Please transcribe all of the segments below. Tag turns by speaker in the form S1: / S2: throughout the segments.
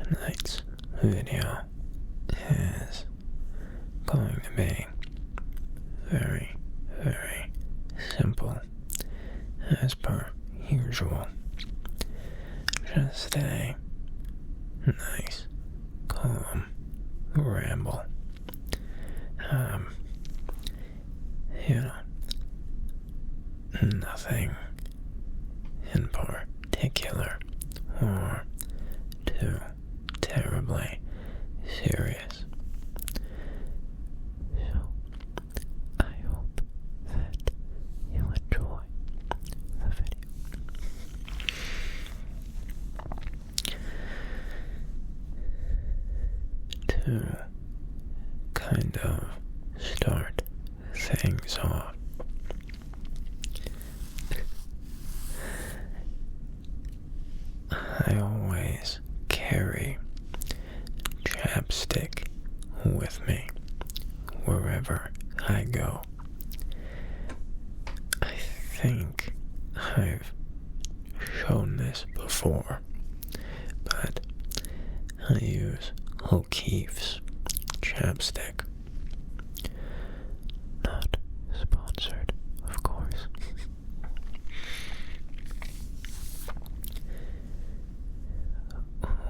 S1: Tonight's video is going to be very, very simple, as per usual. Just a nice, calm ramble. Nothing in particular or too terribly serious. So, I hope that you enjoy the video. To kind of start things off, I always carry chapstick with me wherever I go. I think I've shown this before, but I use O'Keeffe's chapstick. Not sponsored, of course.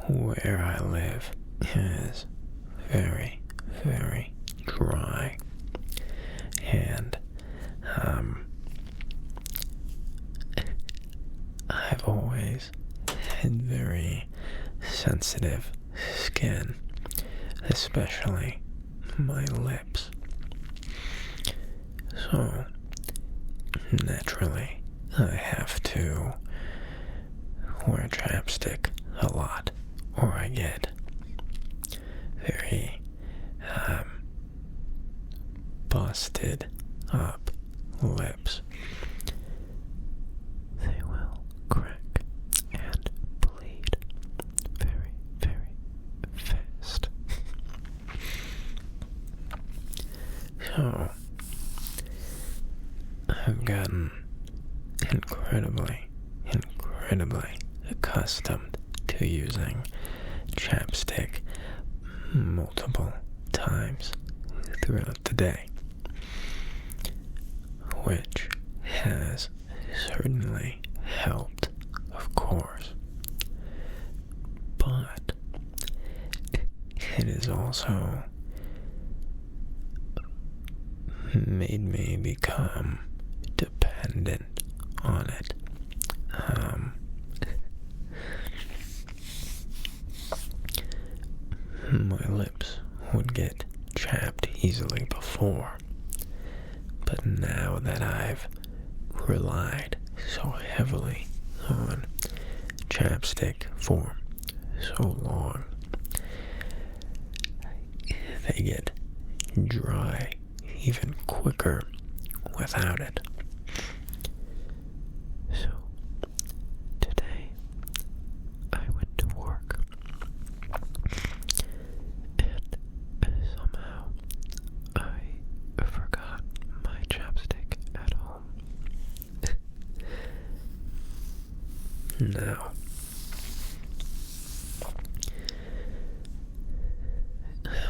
S1: Where I live is very, very dry, and I've always had very sensitive skin, especially my lips. So, naturally, I have to wear chapstick a lot, or I get very busted up lips. They will crack and bleed very, very fast. So, I've gotten incredibly accustomed to using chapstick multiple times throughout the day, which has certainly helped, of course, but it has also made me become dependent on it. My lips would get chapped easily before, but now that I've relied so heavily on chapstick for so long, they get dry even quicker without it. So, today, I went to work, and somehow I forgot my chapstick at home. Now,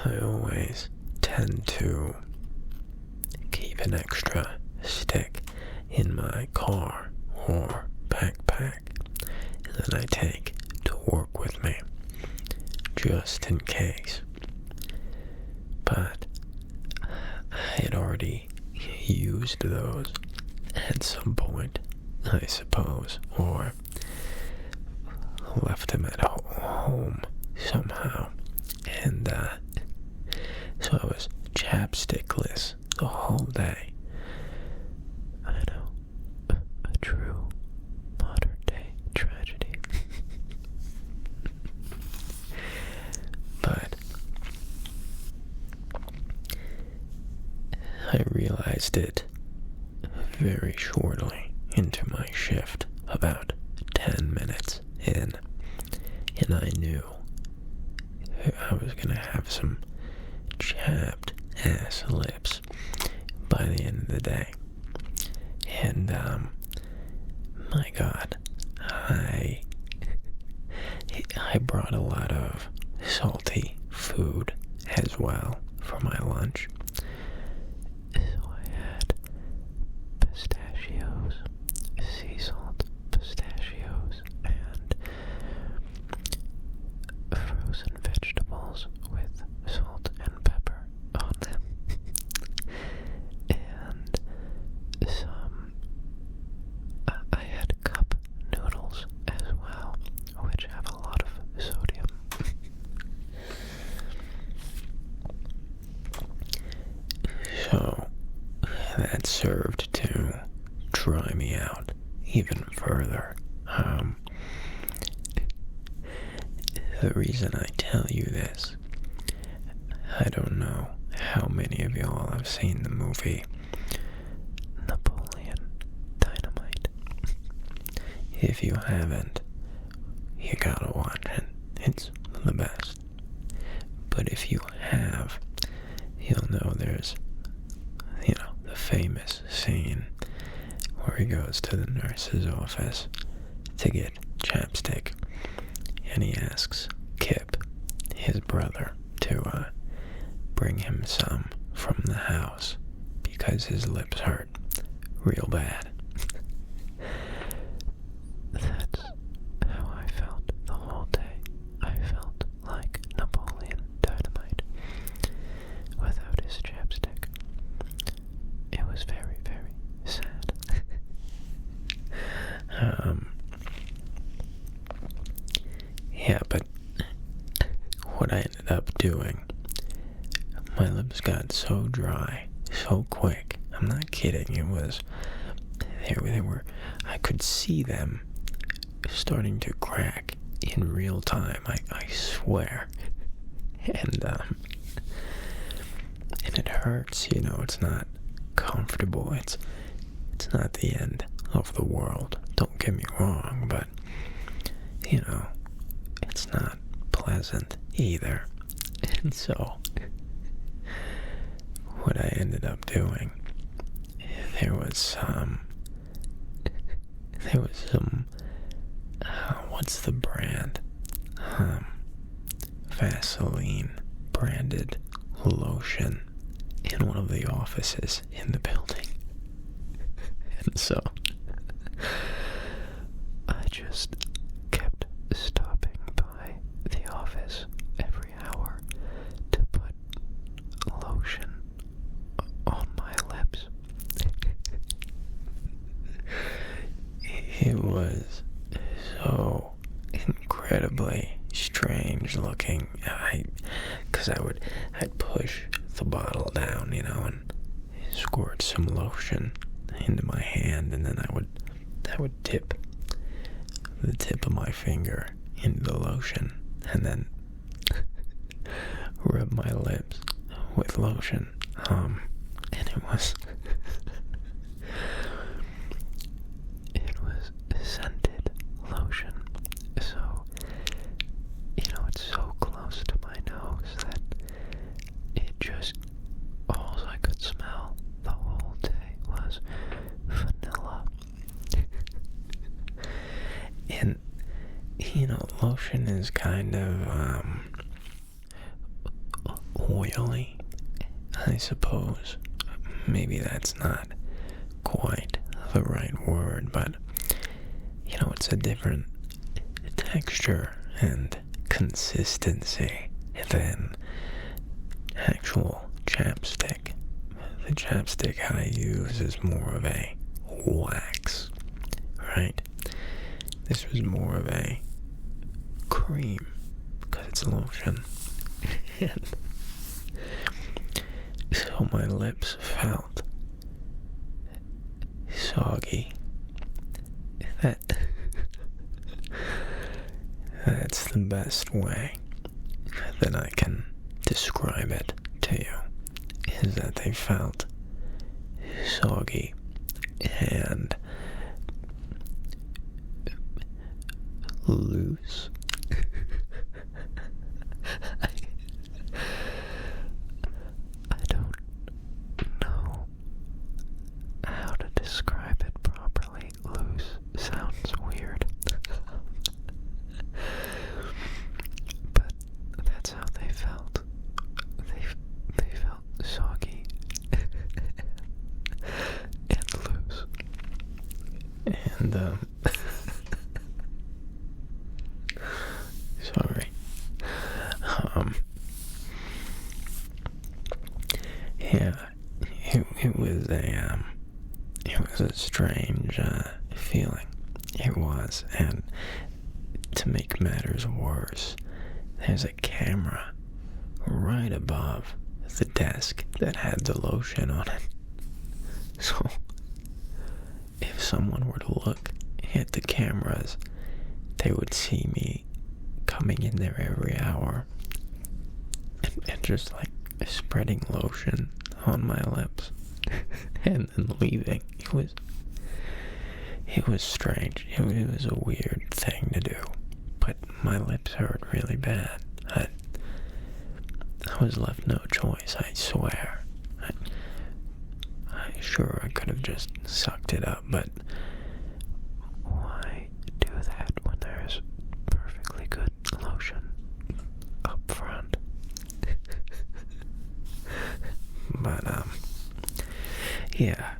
S1: I always tend to keep an extra stick in my car or backpack that I take to work with me, just in case. But I had already used those at some point, I suppose, or left them at home somehow, and so I was chapstickless the whole day. I know, a true modern day tragedy. But I realized it very shortly into my shift, about 10 minutes in, and I knew I was gonna have some chapped ass lips by the end of the day. And my God, I brought a lot of salty food as well for my lunch. So I had pistachios, sea salt pistachios, and frozen vegetables with salt and pepper on them. And I had cup noodles as well, which have a lot of sodium. So that served to dry me out even further. The reason I tell you this, I don't know how many of y'all have seen the movie Napoleon Dynamite. If you haven't, you gotta watch it. It's the best. But if you have, you'll know there's, the famous scene where he goes to the nurse's office to get chapstick, and he asks Kip, his brother, to bring him some from the house because his lips hurt real bad. That's how I felt the whole day. I felt like Napoleon Dynamite without his chapstick. It was very, very sad. Yeah, but what I ended up doing, my lips got so dry, so quick. I'm not kidding. It was, they were, I could see them starting to crack in real time. I swear. And it hurts, it's not comfortable. It's not the end of the world. Don't get me wrong, but, it's not pleasant either. And so, what I ended up doing, there was some, what's the brand? Vaseline branded lotion in one of the offices in the building. And so, I just kept stopping by the office every hour to put lotion on my lips. It was so incredibly strange looking. Because I'd push the bottle down, and squirt some lotion into my hand, and then I would dip the tip of my finger into the lotion, and then rub my lips with lotion. And it was scented lotion. So, it's so close to my nose that it just, all I could smell the whole day was vanilla. And, lotion is kind of, oily, I suppose. Maybe that's not quite the right word, but, it's a different texture and consistency than actual chapstick. The chapstick I use is more of a wax, right? This was more of a cream, because it's lotion. And so my lips felt soggy. That's the best way that I can describe it to you, is that they felt soggy and loose. I don't know how to describe it properly. Loose sounds weird. But that's And, sorry. Yeah, it was a strange, feeling. It was, and to make matters worse, there's a camera right above the desk that had the lotion on it. So, if someone were to look at the cameras, they would see me coming in there every hour and just like spreading lotion on my lips and then leaving. It was strange. It was a weird thing to do, but my lips hurt really bad. I was left no choice, I swear. Sure, I could have just sucked it up, but why do that when there's perfectly good lotion up front? But, yeah,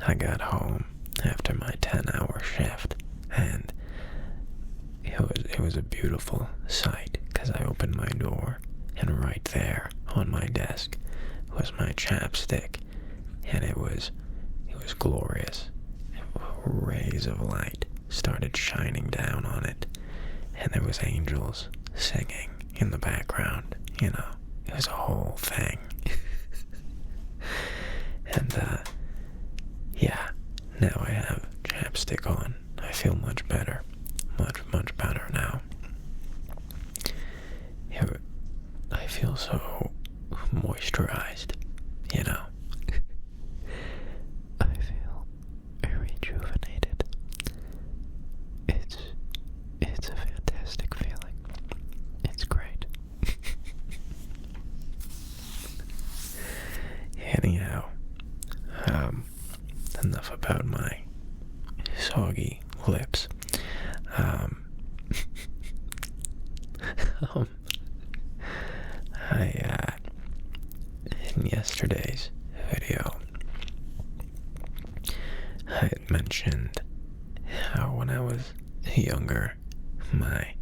S1: I got home after my 10-hour shift, and it was a beautiful sight, because I opened my door, and right there on my desk was my chapstick, and it was glorious. Rays of light started shining down on it, and there was angels singing in the background, you know. It was a whole thing. And, yeah, now I have chapstick on. I feel much better. Much better now. I feel so moisturized, you know. I feel rejuvenated. It's a fantastic feeling. It's great. Anyhow, enough about my soggy lips. In yesterday's video, I had mentioned how when I was younger, my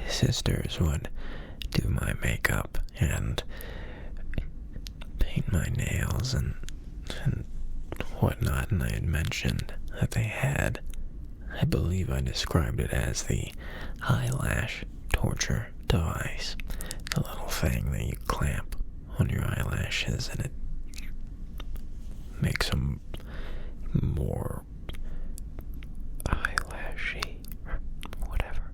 S1: sisters would do my makeup and paint my nails and whatnot, and I had mentioned that they had, I believe I described it as the eyelash torture device, the little thing that you clamp on your eyelashes and it makes them more eyelashy or whatever.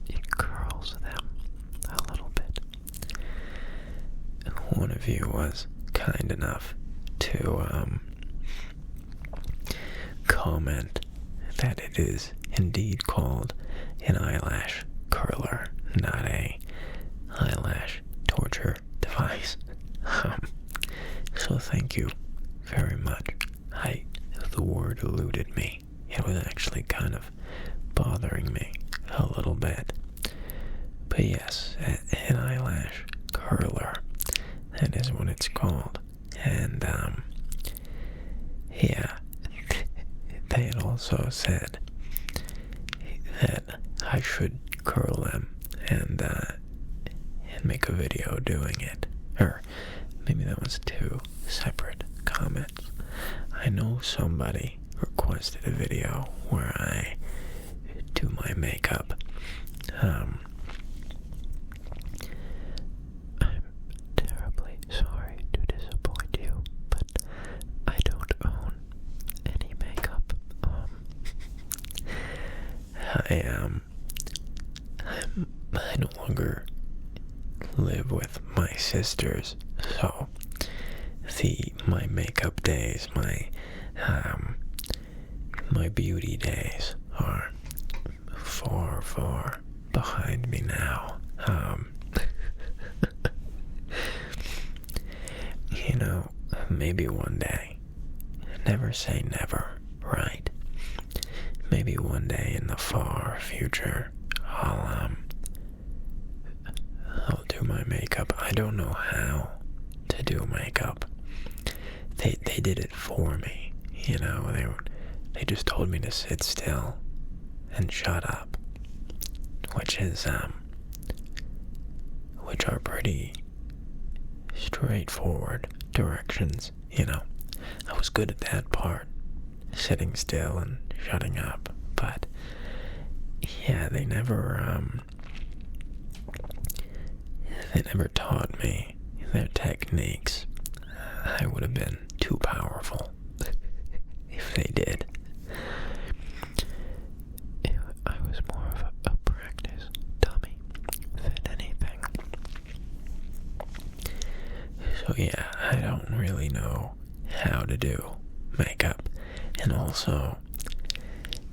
S1: It curls them a little bit. And one of you was kind enough to comment that it is indeed called an eyelash curler, not a eyelash torture device. So thank you very much. The word eluded me. It was actually kind of bothering me a little bit. But yes, an eyelash curler. That is what it's called. And, yeah, they had also said that I should curl them and make a video doing it. Or maybe that was 2 separate comments. I know somebody requested a video where I do my makeup. I'm terribly sorry to disappoint you, but I don't own any makeup. I no longer live with my sisters, so my makeup days, my beauty days are far behind me now. You know, maybe one day, never say never, right? Maybe one day in the far future, I'll do my makeup. I don't know how to do makeup. They did it for me, you know, they just told me to sit still and shut up, which are pretty straightforward directions, you know. I was good at that part, sitting still and shutting up, but yeah, they never taught me their techniques. I would have been too powerful if they did. I was more of a practice dummy than anything. So yeah, I don't really know how to do makeup. And also,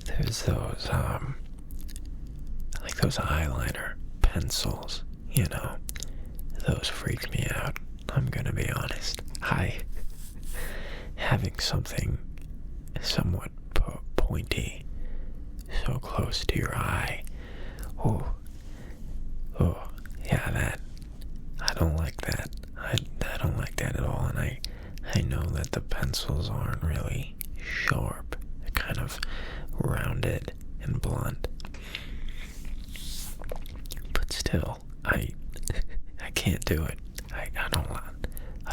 S1: there's those, like those eyeliner pencils, you know, those freak me out. I'm gonna be honest. Having something somewhat pointy so close to your eye, oh, yeah, I don't like that. I don't like that at all, and I know that the pencils aren't really sharp. They're kind of rounded and blunt. But still, I can't do it. I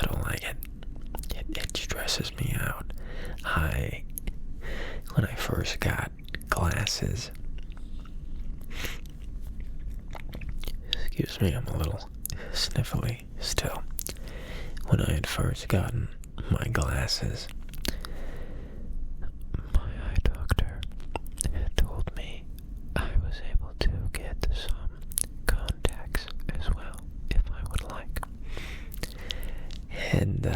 S1: don't like it. It stresses me out. When I first got glasses, excuse me, I'm a little sniffly still. When I had first gotten my glasses, my eye doctor had told me I was able to get some contacts as well, if I would like. And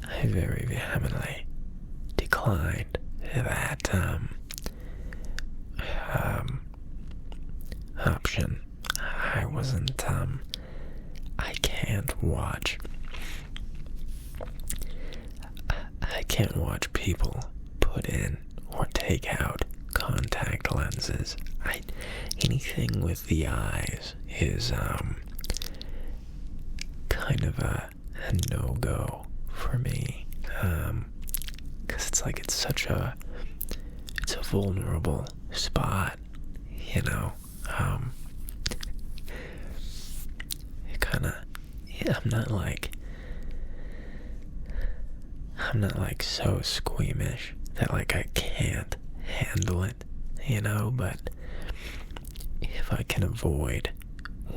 S1: I very vehemently declined that option. I can't watch people put in or take out contact lenses. Anything with the eyes is kind of a no-go for me, because it's like it's a vulnerable spot, you know. It kind of, yeah, I'm not like so squeamish that like I can't handle it, you know, but if I can avoid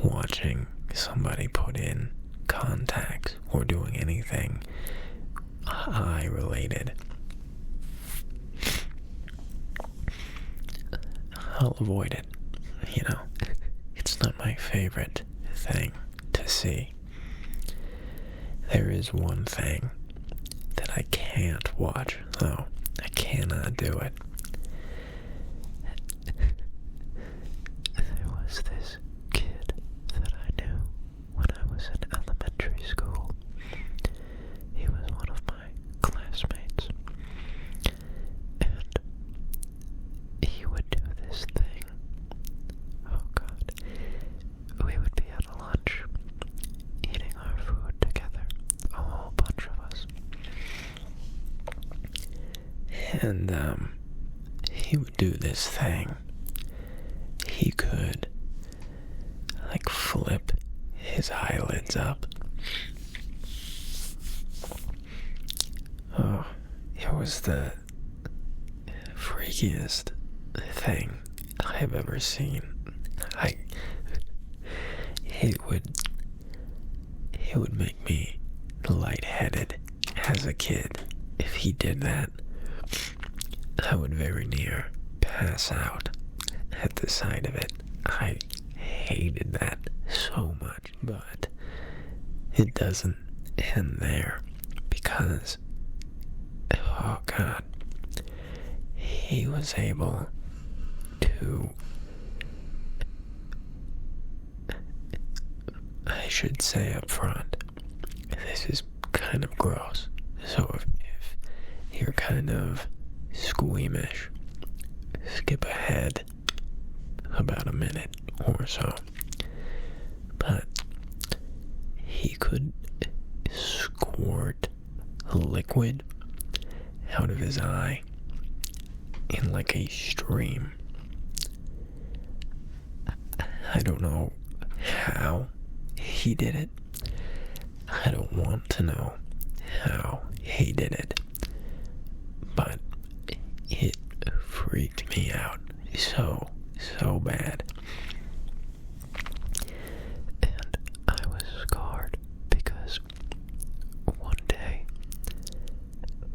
S1: watching somebody put in contacts or doing anything eye related, I'll avoid it, you know. It's not my favorite thing to see. There is one thing that I can't watch, though. I cannot do it. There was this kid that I knew when I was in elementary school. He was one of my classmates. And he would do this thing. Oh God. We would be at a lunch, eating our food together, a whole bunch of us. And, he would do this thing. He could, like, flip his eyelids up. Oh, it was the freakiest thing I've ever seen. It would make me lightheaded as a kid. If he did that, I would very near pass out at the sight of it. I hated that so much, but it doesn't end there, because, oh God, he was able to, I should say up front, this is kind of gross, so if you're kind of squeamish, skip ahead about a minute or so. But he could squirt liquid out of his eye in like a stream. I don't know how he did it. I don't want to know how he did it. But it freaked me out so bad. And I was scarred because one day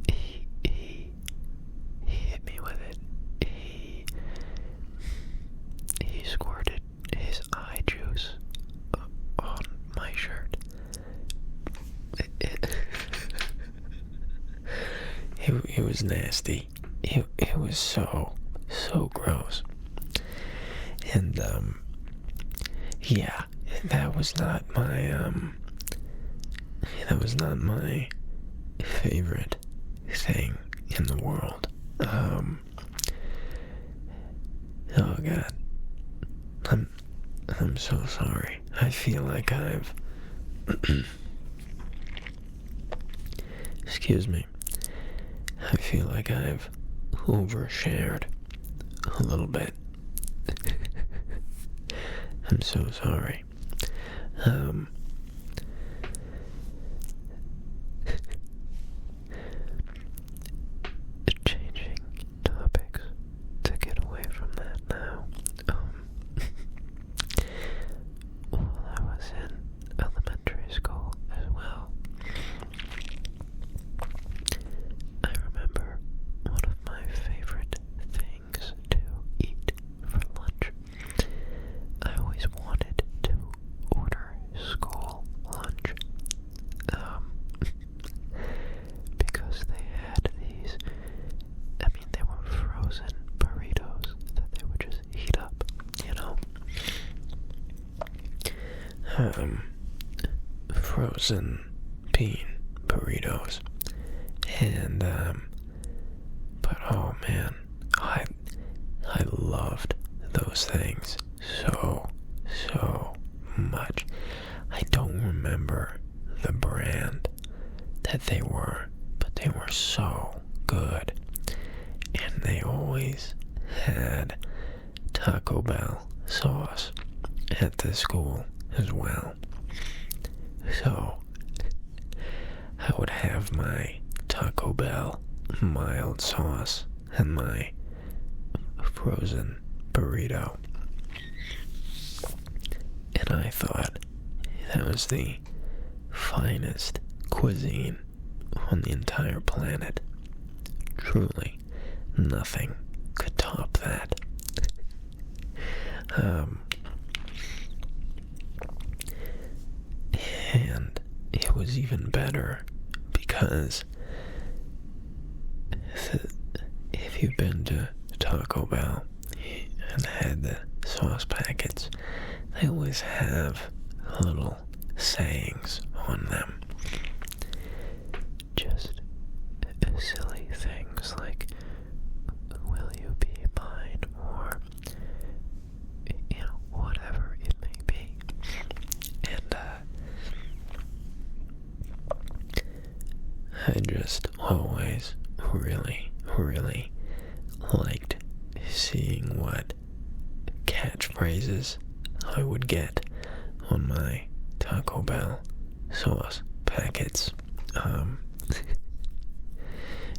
S1: he hit me with it. He squirted his eye juice on my shirt. It was nasty. It was so gross. And yeah, that was not my favorite thing in the world. Oh God. I'm so sorry. I feel like I've excuse me. I feel like I've overshared a little bit. I'm so sorry. Changing topics to get away from that now. While I was in elementary school as well, I remember one of my favorite things to eat for lunch. I always wanted to order school lunch, because they had these, they were frozen burritos that they would just heat up, frozen bean burritos. And, but oh man, I loved those things so much. I don't remember the brand that they were, but they were so good. And they always had Taco Bell sauce at the school as well. So I would have my Taco Bell mild sauce and my frozen burrito. And I thought that was the finest cuisine on the entire planet. Truly, nothing could top that. And it was even better because if you've been to Taco Bell and had the sauce packets, they always have little sayings on them. Just silly things like, will you be mine, or whatever it may be. And I just always really liked seeing what catchphrases I would get on my Taco Bell sauce packets.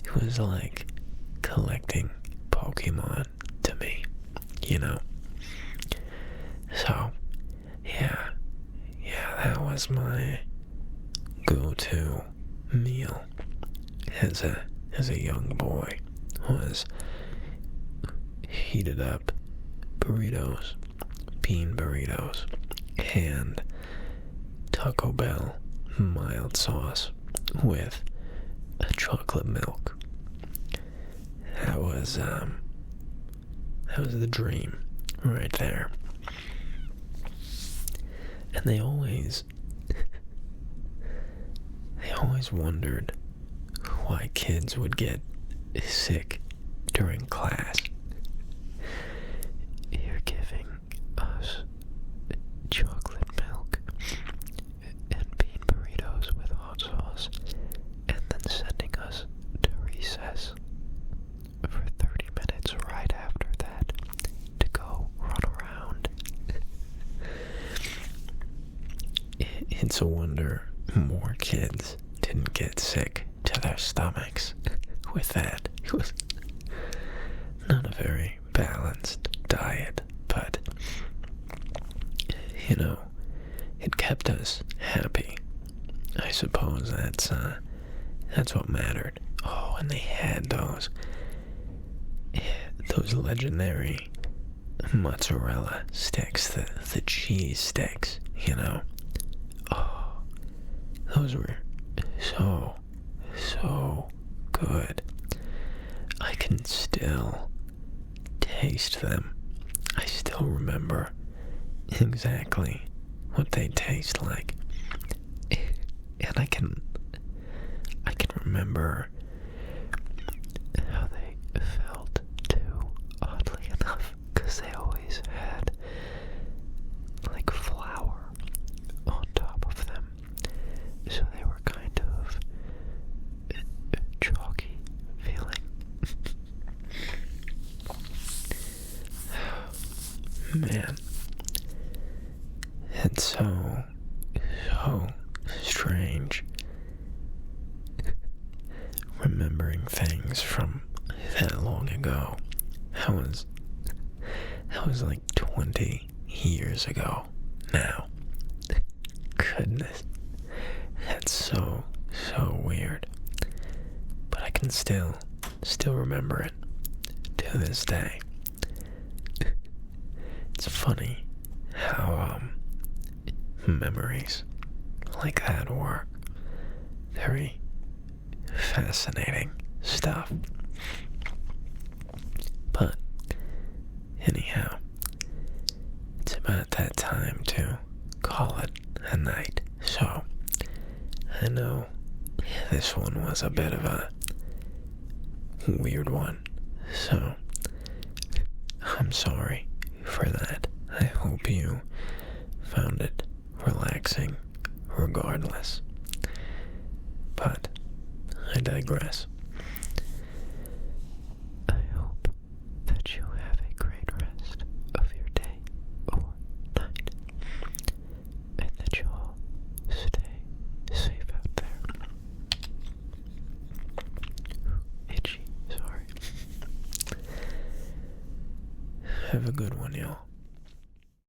S1: It was like collecting Pokemon to me, So, yeah, that was my go-to meal as a young boy, was heated up burritos, bean burritos, and Taco Bell mild sauce with a chocolate milk. That was the dream right there. And they always wondered why kids would get sick during class. You're giving us chocolate milk and bean burritos with hot sauce, and then sending us to recess. It's a wonder more kids didn't get sick to their stomachs with that. It was not a very balanced diet, but, you know, it kept us happy. I suppose that's what mattered. Oh, and they had those legendary mozzarella sticks, the cheese sticks, you know. Oh, those were so good. I can still taste them. I still remember exactly what they taste like. And I can remember how they felt too, oddly enough, because they always had like flour on top of them, so they were kind of chalky feeling. Man, it's so strange remembering things from that long ago. That was like 20 years ago now. Goodness, that's so weird. But I can still remember it to this day. It's funny how memories like that work. Very fascinating stuff. But anyhow, it's about that time to call it a night. So I know this one was a bit of a weird one, so I'm sorry for that. I hope you found it relaxing regardless. But I digress. I hope that you have a great rest of your day or night, and that you all stay safe out there. Itchy, sorry. Have a good one, y'all.